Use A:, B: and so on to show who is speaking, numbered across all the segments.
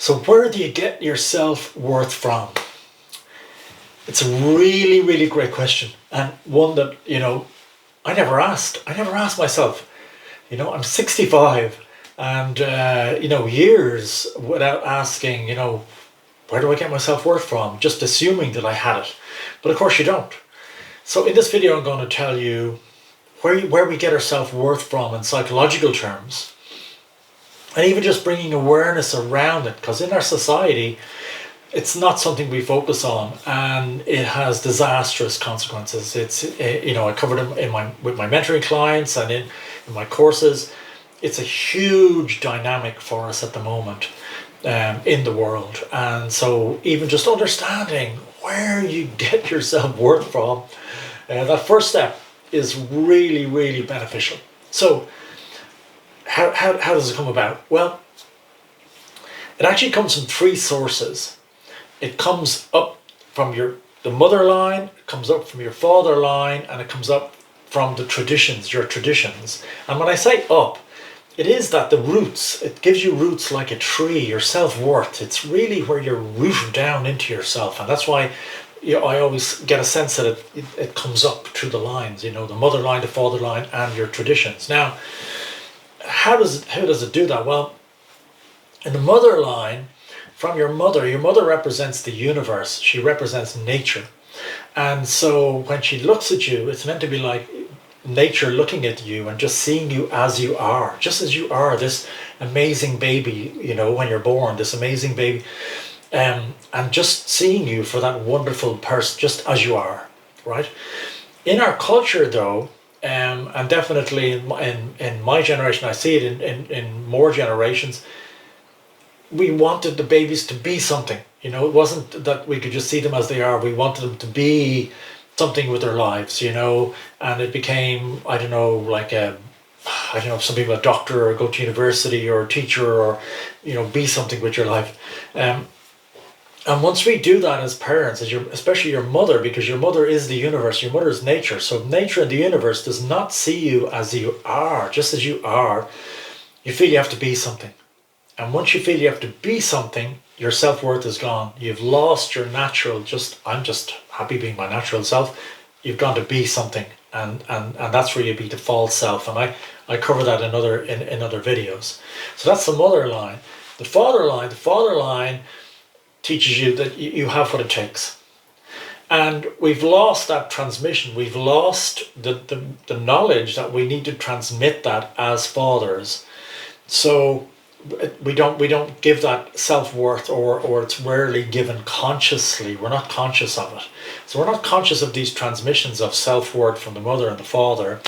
A: So where do you get your self-worth from? It's a really, really great question, and one that, I never asked. I never asked myself. I'm 65, and years without asking, where do I get my self-worth from? Just assuming that I had it. But of course you don't. So in this video I'm going to tell you where we get our self-worth from in psychological terms, and even just bringing awareness around it, because in our society it's not something we focus on, and it has disastrous consequences. I covered them with my mentoring clients and in my courses. It's a huge dynamic for us at the moment in the world, and so even just understanding where you get your self-worth from, that first step is really, really beneficial. So how does it come about? Well, it actually comes from three sources. It comes up from the mother line, it comes up from your father line, and it comes up from the traditions, your traditions. And when I say up, it is that the roots, it gives you roots like a tree, your self-worth. It's really where you're rooted down into yourself. And that's why I always get a sense that it comes up through the lines, the mother line, the father line, and your traditions. Now, how does it do that? Well, in the mother line, from your mother represents the universe. She represents nature. And so when she looks at you, it's meant to be like nature looking at you and just seeing you as you are, this amazing baby, when you're born, this amazing baby, and just seeing you for that wonderful person, just as you are, right? In our culture, though, and definitely in my generation, I see it in more generations, we wanted the babies to be something. It wasn't that we could just see them as they are. We wanted them to be something with their lives, and it became, some people a doctor or go to university or a teacher or, be something with your life. And once we do that as parents, especially your mother, because your mother is the universe, your mother is nature. So nature and the universe does not see you as you are, just as you are. You feel you have to be something. And once you feel you have to be something, your self-worth is gone. You've lost your natural, I'm just happy being my natural self. You've gone to be something. And that's where you be the false self. And I cover that in other videos. So that's the mother line. The father line teaches you that you have what it takes. And we've lost that transmission. We've lost the knowledge that we need to transmit that as fathers. So we don't give that self-worth, or it's rarely given consciously. We're not conscious of it. So we're not conscious of these transmissions of self-worth from the mother and the father.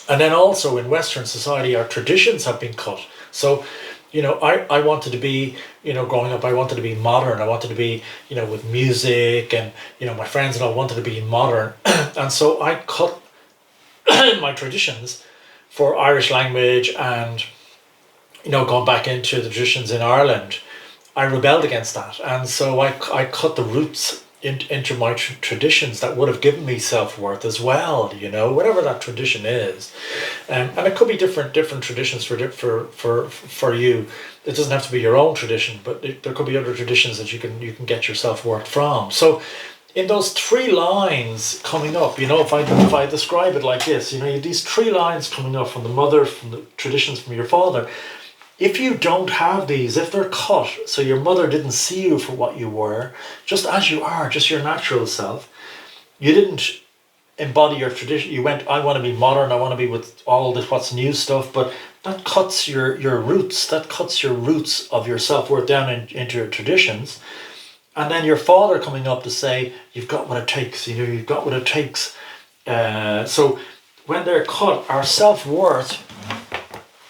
A: And then also in Western society, our traditions have been cut. So, I wanted to be, growing up, I wanted to be modern. I wanted to be, with music, and, my friends and I wanted to be modern. And so I cut my traditions for Irish language and, going back into the traditions in Ireland. I rebelled against that. And so I cut the roots into my traditions that would have given me self-worth as well, whatever that tradition is. And it could be different traditions for you. It doesn't have to be your own tradition, but there could be other traditions that you can get your self-worth from. So in those three lines coming up, if I describe it like this, you have these three lines coming up from the mother, from the traditions from your father. If you don't have these, if they're cut, so your mother didn't see you for what you were, just as you are, just your natural self, you didn't embody your tradition. You went, I want to be modern, I want to be with all this what's new stuff, but that cuts your roots. That cuts your roots of your self-worth down into your traditions. And then your father coming up to say, you've got what it takes, you've got what it takes. So when they're cut, our self-worth,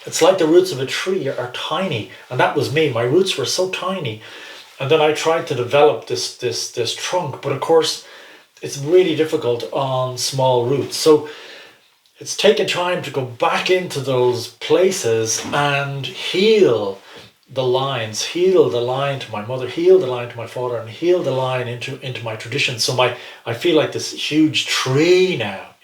A: it's like the roots of a tree are tiny. And that was me. My roots were so tiny. And then I tried to develop this trunk. But of course, it's really difficult on small roots. So it's taken time to go back into those places and heal the lines, heal the line to my mother, heal the line to my father, and heal the line into my tradition. So I feel like this huge tree now,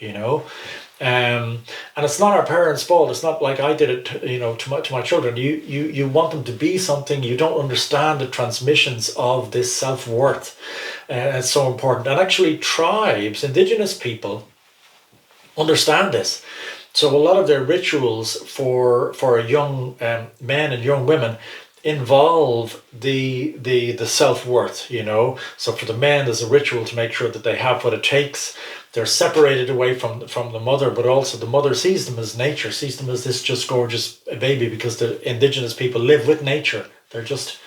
A: And it's not our parents' fault. It's not like I did it, to my children. You want them to be something. You don't understand the transmissions of this self-worth. It's so important. And actually, tribes, indigenous people, understand this. So a lot of their rituals for young men and young women involve the self-worth. So for the men, there's a ritual to make sure that they have what it takes. They're separated away from the mother, but also the mother sees them as nature, sees them as this just gorgeous baby, because the indigenous people live with nature. They're just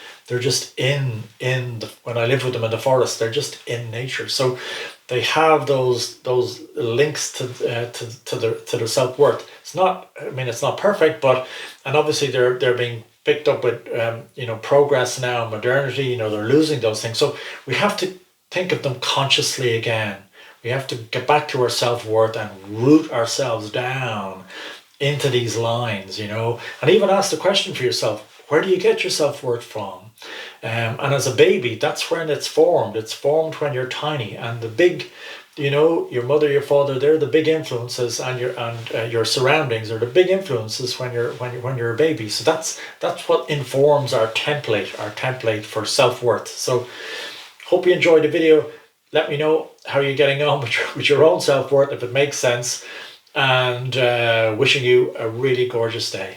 A: in the, when I live with them in the forest, they're just in nature. So they have those links to their self worth. It's not, I mean, it's not perfect, but, and obviously they're being picked up with progress now, modernity. They're losing those things. So we have to think of them consciously again. We have to get back to our self worth and root ourselves down into these lines, and even ask the question for yourself: where do you get your self worth from? And as a baby, that's when it's formed. It's formed when you're tiny, and the big, your mother, your father, they're the big influences, and your surroundings are the big influences when you're a baby. So that's what informs our template for self worth. So hope you enjoyed the video. Let me know how you're getting on with your own self worth, if it makes sense, and wishing you a really gorgeous day.